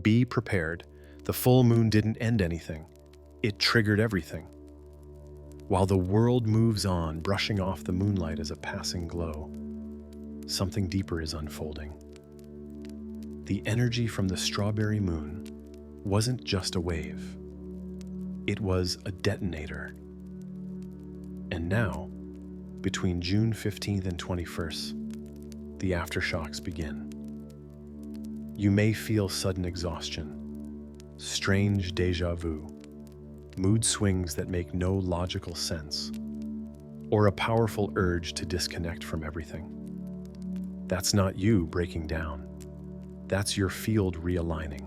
Be prepared. The full moon didn't end anything. It triggered everything. While the world moves on, brushing off the moonlight as a passing glow, something deeper is unfolding. The energy from the strawberry moon wasn't just a wave. It was a detonator. And now, between June 15th and 21st, the aftershocks begin. You may feel sudden exhaustion, strange déjà vu, mood swings that make no logical sense, or a powerful urge to disconnect from everything. That's not you breaking down. That's your field realigning.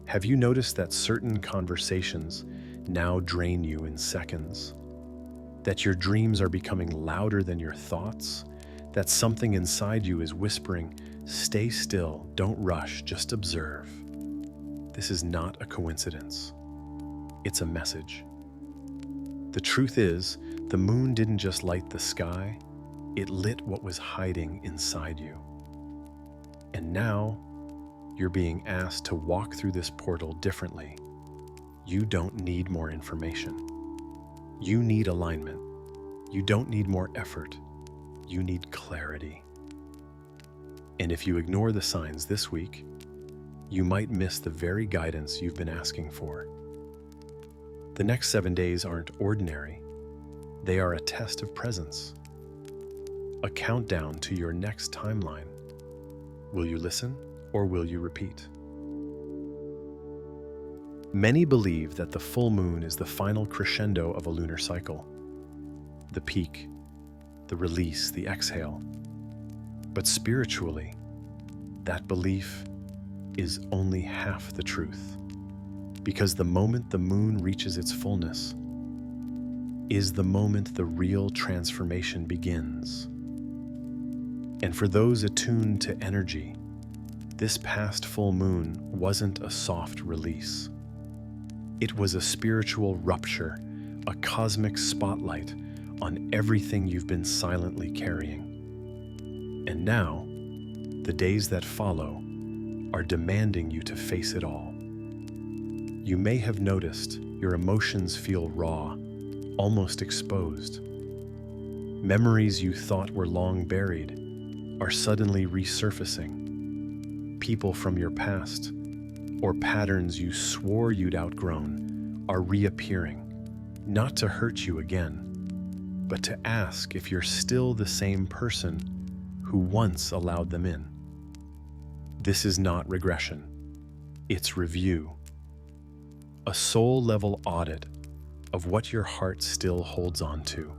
Have you noticed that certain conversations now drain you in seconds? That your dreams are becoming louder than your thoughts? That something inside you is whispering, "Stay still, don't rush, just observe." This is not a coincidence. It's a message. The truth is, the moon didn't just light the sky, it lit what was hiding inside you. And now, you're being asked to walk through this portal differently. You don't need more information. You need alignment. You don't need more effort. You need clarity. And if you ignore the signs this week, you might miss the very guidance you've been asking for. The next 7 days aren't ordinary. They are a test of presence, a countdown to your next timeline. Will you listen or will you repeat? Many believe that the full moon is the final crescendo of a lunar cycle, the peak, the release, the exhale. But spiritually, that belief is only half the truth, because the moment the moon reaches its fullness is the moment the real transformation begins. And for those attuned to energy, this past full moon wasn't a soft release. It was a spiritual rupture, a cosmic spotlight on everything you've been silently carrying. And now, the days that follow are demanding you to face it all. You may have noticed your emotions feel raw, almost exposed. Memories you thought were long buried are suddenly resurfacing. People from your past, or patterns you swore you'd outgrown, are reappearing, not to hurt you again, but to ask if you're still the same person who once allowed them in. This is not regression, it's review. A soul-level audit of what your heart still holds on to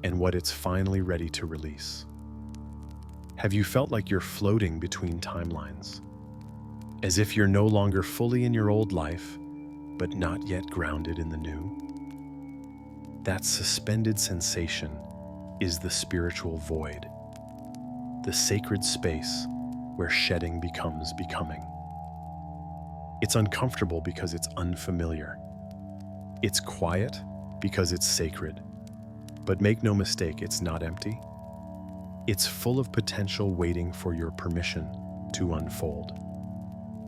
and what it's finally ready to release. Have you felt like you're floating between timelines, as if you're no longer fully in your old life, but not yet grounded in the new? That suspended sensation is the spiritual void, the sacred space where shedding becomes becoming. It's uncomfortable because it's unfamiliar. It's quiet because it's sacred. But make no mistake, it's not empty. It's full of potential waiting for your permission to unfold.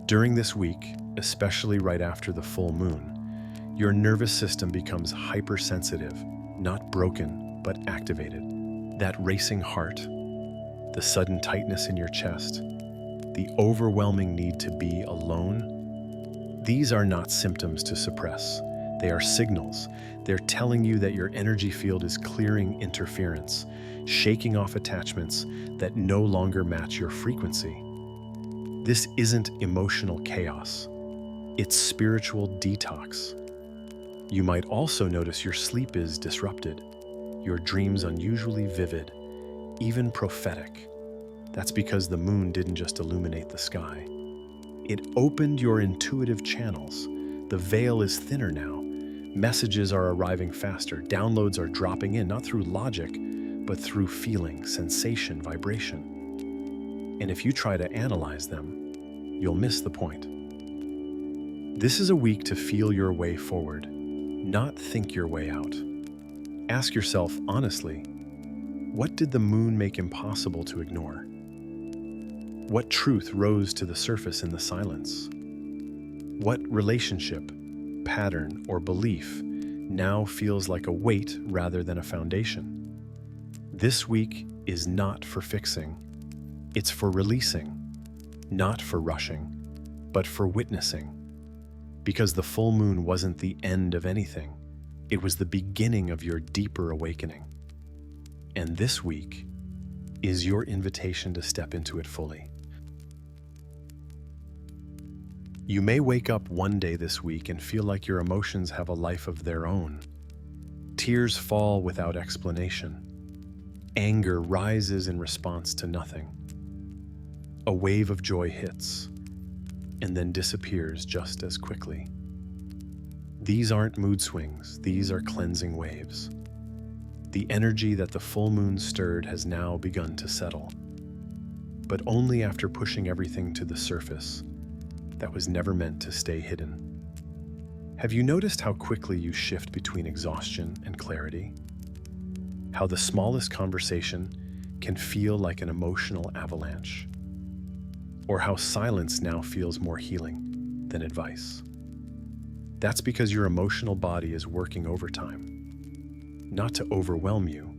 During this week, especially right after the full moon, your nervous system becomes hypersensitive, not broken, but activated. That racing heart, the sudden tightness in your chest, the overwhelming need to be alone, these are not symptoms to suppress. They are signals. They're telling you that your energy field is clearing interference, shaking off attachments that no longer match your frequency. This isn't emotional chaos. It's spiritual detox. You might also notice your sleep is disrupted, your dreams unusually vivid, even prophetic. That's because the moon didn't just illuminate the sky. It opened your intuitive channels. The veil is thinner now. Messages are arriving faster. Downloads are dropping in, not through logic, but through feeling, sensation, vibration. And if you try to analyze them, you'll miss the point. This is a week to feel your way forward, not think your way out. Ask yourself honestly, what did the moon make impossible to ignore? What truth rose to the surface in the silence? What relationship, pattern, or belief now feels like a weight rather than a foundation? This week is not for fixing, it's for releasing, not for rushing, but for witnessing. Because the full moon wasn't the end of anything, it was the beginning of your deeper awakening. And this week is your invitation to step into it fully. You may wake up one day this week and feel like your emotions have a life of their own. Tears fall without explanation. Anger rises in response to nothing. A wave of joy hits and then disappears just as quickly. These aren't mood swings, these are cleansing waves. The energy that the full moon stirred has now begun to settle, but only after pushing everything to the surface that was never meant to stay hidden. Have you noticed how quickly you shift between exhaustion and clarity? How the smallest conversation can feel like an emotional avalanche? Or how silence now feels more healing than advice? That's because your emotional body is working overtime, not to overwhelm you,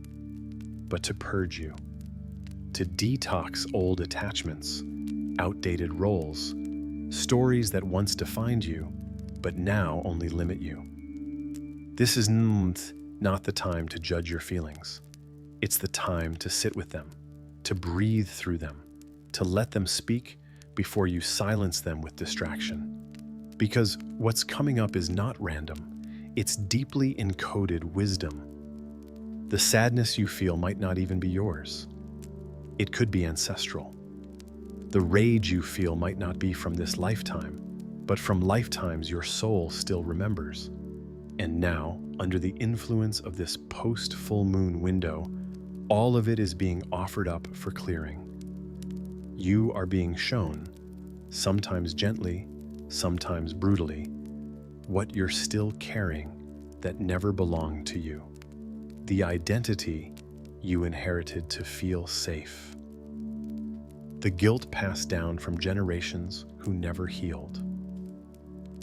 but to purge you, to detox old attachments, outdated roles, stories that once defined you, but now only limit you. This is not the time to judge your feelings. It's the time to sit with them, to breathe through them, to let them speak before you silence them with distraction. Because what's coming up is not random, it's deeply encoded wisdom. The sadness you feel might not even be yours. It could be ancestral. The rage you feel might not be from this lifetime, but from lifetimes your soul still remembers. And now, under the influence of this post-full moon window, all of it is being offered up for clearing. You are being shown, sometimes gently, sometimes brutally, what you're still carrying that never belonged to you. The identity you inherited to feel safe. The guilt passed down from generations who never healed.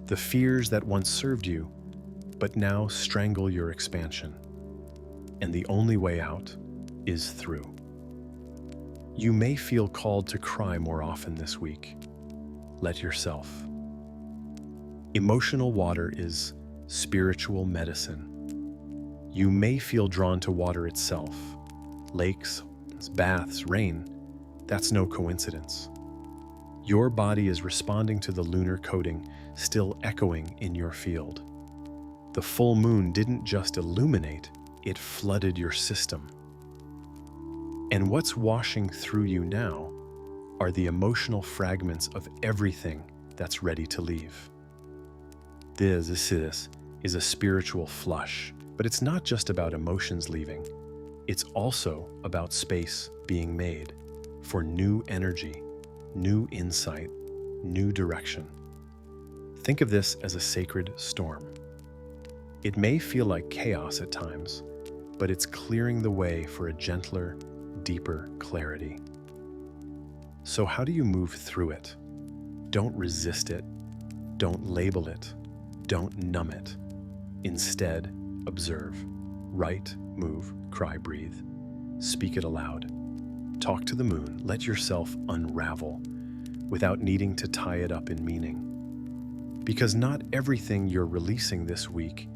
The fears that once served you, but now strangle your expansion. And the only way out is through. You may feel called to cry more often this week. Let yourself. Emotional water is spiritual medicine. You may feel drawn to water itself. Lakes, baths, rain. That's no coincidence. Your body is responding to the lunar coding still echoing in your field. The full moon didn't just illuminate, it flooded your system. And what's washing through you now are the emotional fragments of everything that's ready to leave. This is a spiritual flush, but it's not just about emotions leaving. It's also about space being made for new energy, new insight, new direction. Think of this as a sacred storm. It may feel like chaos at times, but it's clearing the way for a gentler, deeper clarity. So how do you move through it? Don't resist it. Don't label it. Don't numb it. Instead, observe. Write, move, cry, breathe. Speak it aloud. Talk to the moon. Let yourself unravel without needing to tie it up in meaning. Because not everything you're releasing this week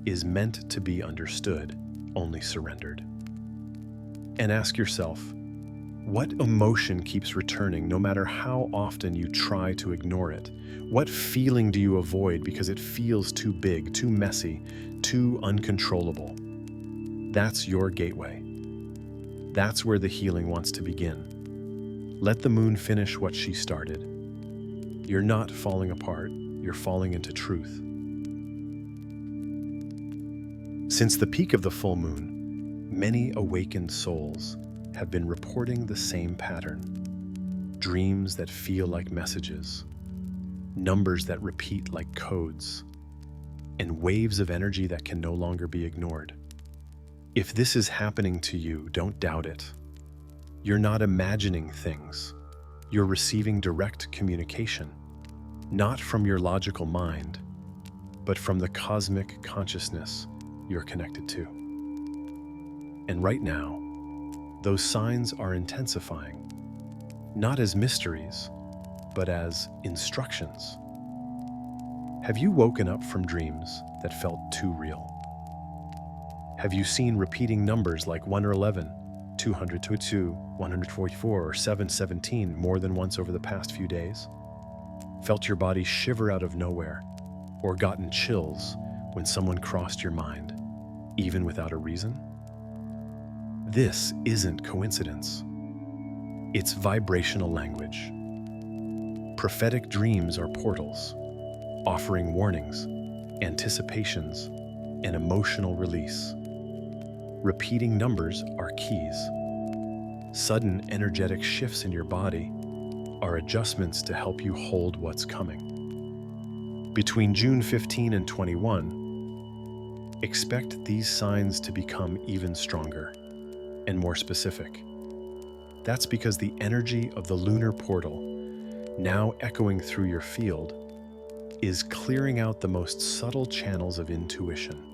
is meant to be understood, only surrendered. And ask yourself, what emotion keeps returning no matter how often you try to ignore it? What feeling do you avoid because it feels too big, too messy, too uncontrollable? That's your gateway. That's where the healing wants to begin. Let the moon finish what she started. You're not falling apart, you're falling into truth. Since the peak of the full moon, many awakened souls have been reporting the same pattern. Dreams that feel like messages, numbers that repeat like codes, and waves of energy that can no longer be ignored. If this is happening to you, don't doubt it. You're not imagining things. You're receiving direct communication, not from your logical mind, but from the cosmic consciousness you're connected to. And right now, those signs are intensifying, not as mysteries, but as instructions. Have you woken up from dreams that felt too real? Have you seen repeating numbers like 111, 222, 144, or 717 more than once over the past few days? Felt your body shiver out of nowhere, or gotten chills when someone crossed your mind, even without a reason? This isn't coincidence. It's vibrational language. Prophetic dreams are portals, offering warnings, anticipations, and emotional release. Repeating numbers are keys. Sudden energetic shifts in your body are adjustments to help you hold what's coming. Between June 15 and 21, expect these signs to become even stronger and more specific. That's because the energy of the lunar portal, now echoing through your field, is clearing out the most subtle channels of intuition.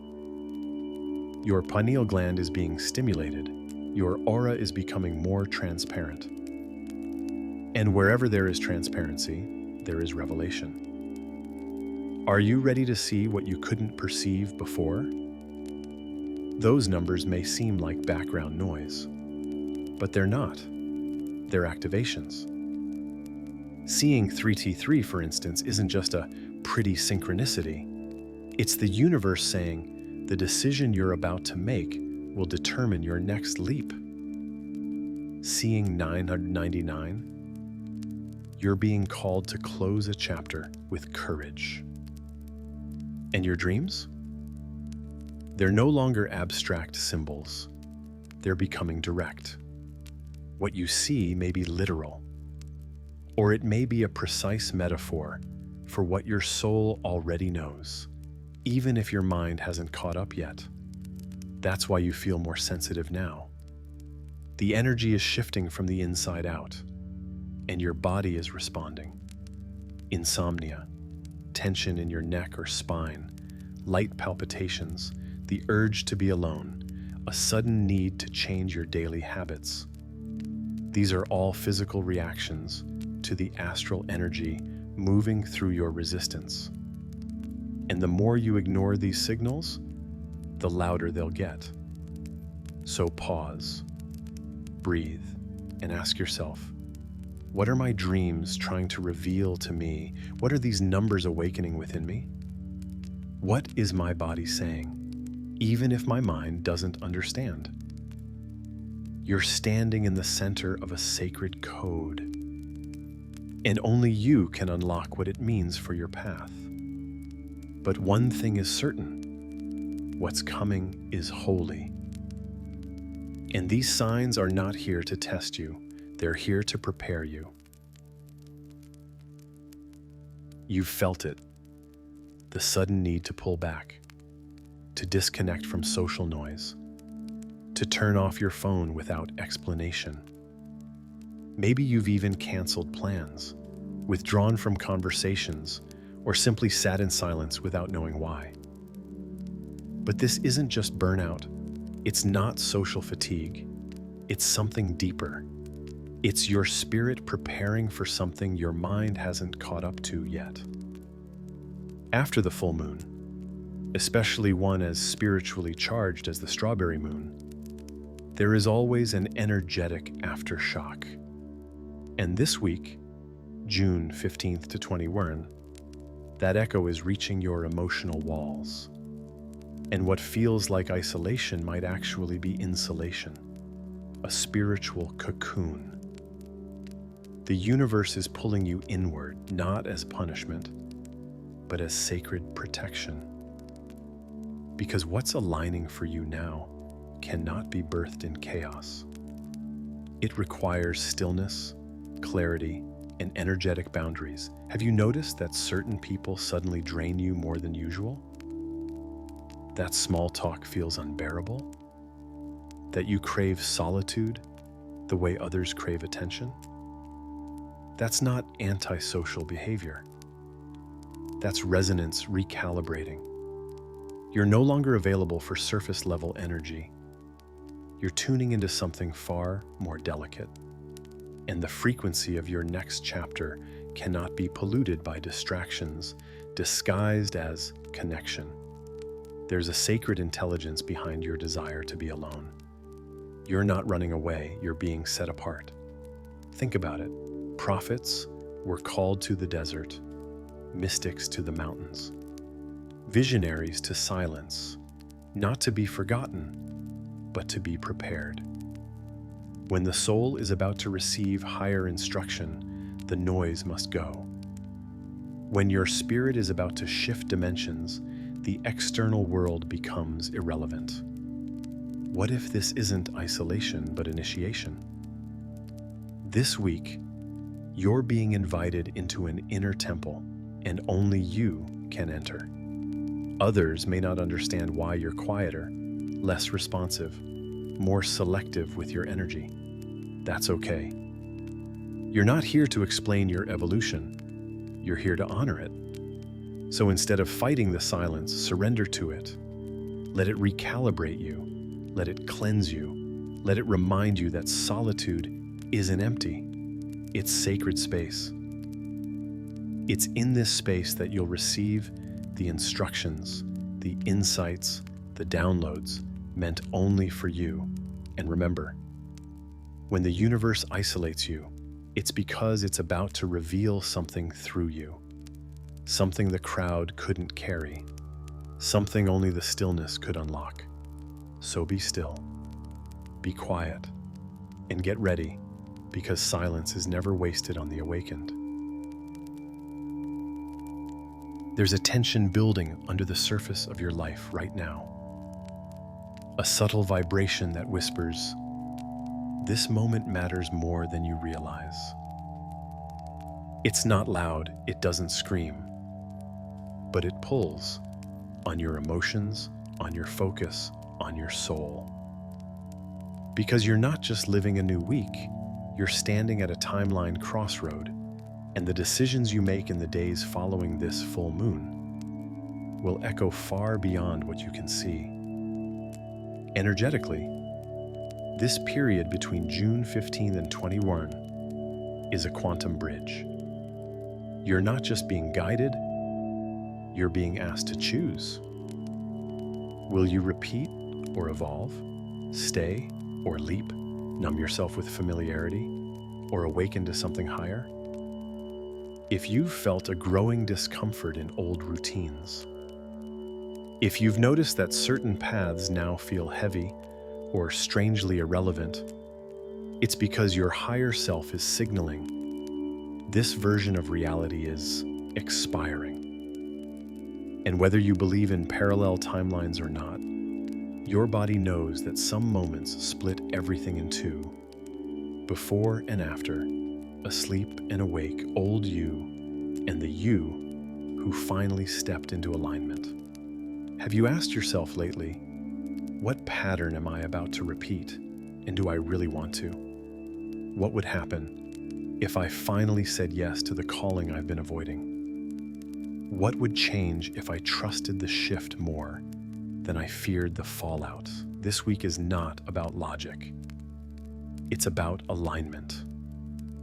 Your pineal gland is being stimulated. Your aura is becoming more transparent. And wherever there is transparency, there is revelation. Are you ready to see what you couldn't perceive before? Those numbers may seem like background noise, but they're not. They're activations. Seeing 3T3, for instance, isn't just a pretty synchronicity. It's the universe saying the decision you're about to make will determine your next leap. Seeing 999, you're being called to close a chapter with courage. And your dreams? They're no longer abstract symbols. They're becoming direct. What you see may be literal, or it may be a precise metaphor for what your soul already knows, even if your mind hasn't caught up yet. That's why you feel more sensitive now. The energy is shifting from the inside out, and your body is responding. Insomnia, tension in your neck or spine, light palpitations, the urge to be alone, a sudden need to change your daily habits. These are all physical reactions to the astral energy moving through your resistance. And the more you ignore these signals, the louder they'll get. So pause, breathe, and ask yourself, what are my dreams trying to reveal to me? What are these numbers awakening within me? What is my body saying, even if my mind doesn't understand? You're standing in the center of a sacred code, and only you can unlock what it means for your path. But one thing is certain: what's coming is holy. And these signs are not here to test you, they're here to prepare you. You've felt it, the sudden need to pull back, to disconnect from social noise, to turn off your phone without explanation. Maybe you've even canceled plans, withdrawn from conversations, or simply sat in silence without knowing why. But this isn't just burnout. It's not social fatigue. It's something deeper. It's your spirit preparing for something your mind hasn't caught up to yet. After the full moon, especially one as spiritually charged as the strawberry moon, there is always an energetic aftershock. And this week, June 15th to 21, that echo is reaching your emotional walls. And what feels like isolation might actually be insulation, a spiritual cocoon. The universe is pulling you inward, not as punishment, but as sacred protection. Because what's aligning for you now cannot be birthed in chaos. It requires stillness, clarity, and energetic boundaries. Have you noticed that certain people suddenly drain you more than usual? That small talk feels unbearable? That you crave solitude the way others crave attention? That's not antisocial behavior. That's resonance recalibrating. You're no longer available for surface-level energy. You're tuning into something far more delicate. And the frequency of your next chapter cannot be polluted by distractions disguised as connection. There's a sacred intelligence behind your desire to be alone. You're not running away, you're being set apart. Think about it. Prophets were called to the desert, mystics to the mountains, visionaries to silence, not to be forgotten, but to be prepared. When the soul is about to receive higher instruction, the noise must go. When your spirit is about to shift dimensions, the external world becomes irrelevant. What if this isn't isolation, but initiation? This week, you're being invited into an inner temple, and only you can enter. Others may not understand why you're quieter, less responsive, more selective with your energy. That's okay. You're not here to explain your evolution. You're here to honor it. So instead of fighting the silence, surrender to it. Let it recalibrate you. Let it cleanse you. Let it remind you that solitude isn't empty. It's sacred space. It's in this space that you'll receive the instructions, the insights, the downloads meant only for you. And remember, when the universe isolates you, it's because it's about to reveal something through you. Something the crowd couldn't carry. Something only the stillness could unlock. So be still, be quiet, and get ready, because silence is never wasted on the awakened. There's a tension building under the surface of your life right now. A subtle vibration that whispers, "This moment matters more than you realize." It's not loud, it doesn't scream, but it pulls on your emotions, on your focus, on your soul. Because you're not just living a new week, you're standing at a timeline crossroad, and the decisions you make in the days following this full moon will echo far beyond what you can see. Energetically, this period between June 15 and 21 is a quantum bridge. You're not just being guided, you're being asked to choose. Will you repeat or evolve, stay or leap, numb yourself with familiarity, or awaken to something higher? If you've felt a growing discomfort in old routines, if you've noticed that certain paths now feel heavy or strangely irrelevant, it's because your higher self is signaling this version of reality is expiring. And whether you believe in parallel timelines or not, your body knows that some moments split everything in two. Before and after, asleep and awake, old you and the you who finally stepped into alignment. Have you asked yourself lately, what pattern am I about to repeat, and do I really want to? What would happen if I finally said yes to the calling I've been avoiding? What would change if I trusted the shift more than I feared the fallout? This week is not about logic. It's about alignment.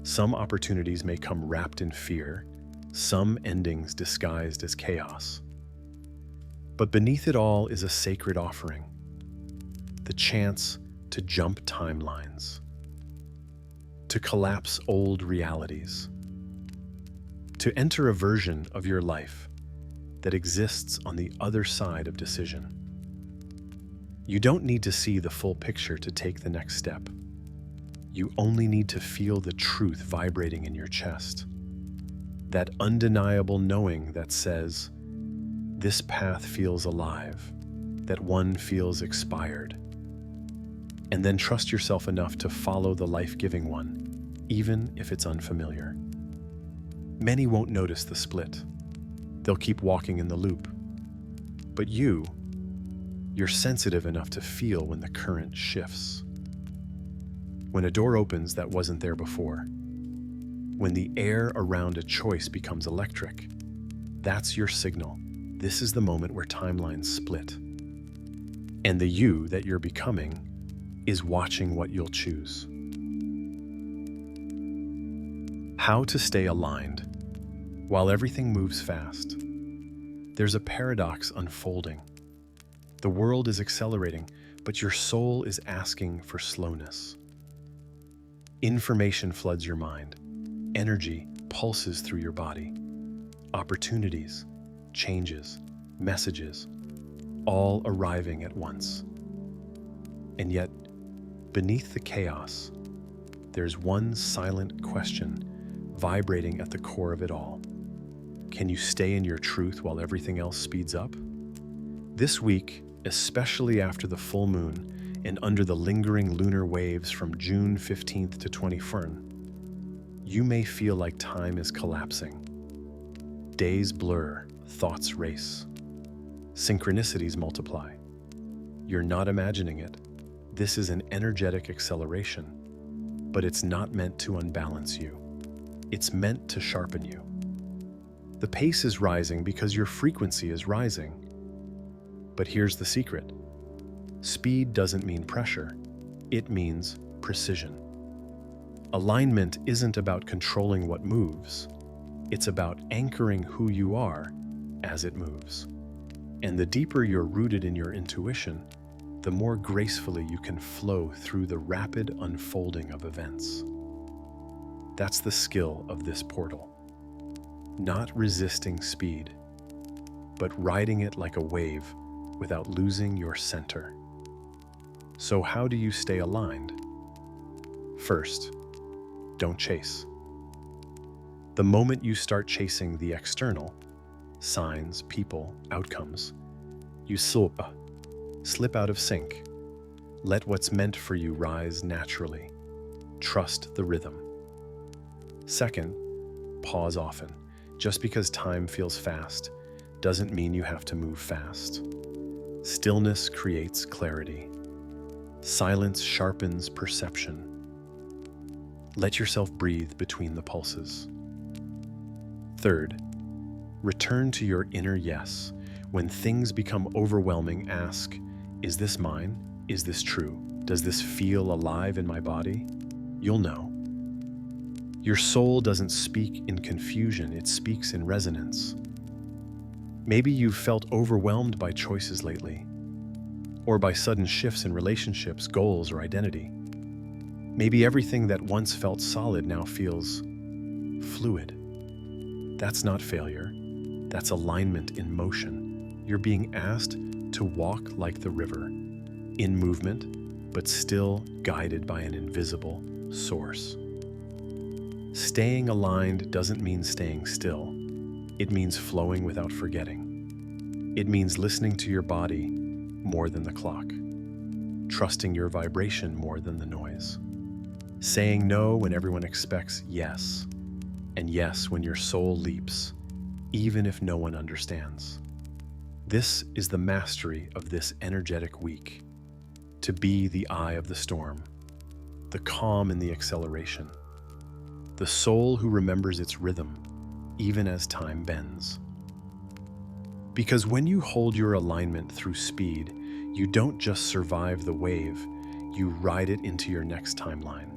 Some opportunities may come wrapped in fear, some endings disguised as chaos. But beneath it all is a sacred offering, the chance to jump timelines, to collapse old realities, to enter a version of your life that exists on the other side of decision. You don't need to see the full picture to take the next step. You only need to feel the truth vibrating in your chest. That undeniable knowing that says, this path feels alive, that one feels expired. And then trust yourself enough to follow the life-giving one, even if it's unfamiliar. Many won't notice the split. They'll keep walking in the loop. But you're sensitive enough to feel when the current shifts. When a door opens that wasn't there before. when the air around a choice becomes electric. That's your signal. This is the moment where timelines split. And the you that you're becoming is watching what you'll choose. How to stay aligned while everything moves fast. There's a paradox unfolding. The world is accelerating, but your soul is asking for slowness. Information floods your mind. Energy pulses through your body. Opportunities, changes, messages, all arriving at once. And yet, beneath the chaos, there's one silent question vibrating at the core of it all. Can you stay in your truth while everything else speeds up? This week, especially after the full moon and under the lingering lunar waves from June 15th to 21st, you may feel like time is collapsing. Days blur, thoughts race. Synchronicities multiply. You're not imagining it. This is an energetic acceleration, but it's not meant to unbalance you. It's meant to sharpen you. The pace is rising because your frequency is rising. But here's the secret. Speed doesn't mean pressure. It means precision. Alignment isn't about controlling what moves. It's about anchoring who you are as it moves. And the deeper you're rooted in your intuition, the more gracefully you can flow through the rapid unfolding of events. That's the skill of this portal. Not resisting speed, but riding it like a wave without losing your center. So how do you stay aligned? First, don't chase. The moment you start chasing the external, signs, people, outcomes, you slip out of sync. Let what's meant for you rise naturally. Trust the rhythm. Second, pause often. Just because time feels fast doesn't mean you have to move fast. Stillness creates clarity. Silence sharpens perception. Let yourself breathe between the pulses. Third, return to your inner yes. When things become overwhelming, ask, is this mine? Is this true? Does this feel alive in my body? You'll know. Your soul doesn't speak in confusion, it speaks in resonance. Maybe you've felt overwhelmed by choices lately, or by sudden shifts in relationships, goals, or identity. Maybe everything that once felt solid now feels fluid. That's not failure, that's alignment in motion. You're being asked to walk like the river, in movement, but still guided by an invisible source. Staying aligned doesn't mean staying still. It means flowing without forgetting. It means listening to your body more than the clock, trusting your vibration more than the noise, saying no when everyone expects yes, and yes when your soul leaps, even if no one understands. This is the mastery of this energetic week, to be the eye of the storm, the calm in the acceleration, the soul who remembers its rhythm, even as time bends. Because when you hold your alignment through speed, you don't just survive the wave, you ride it into your next timeline.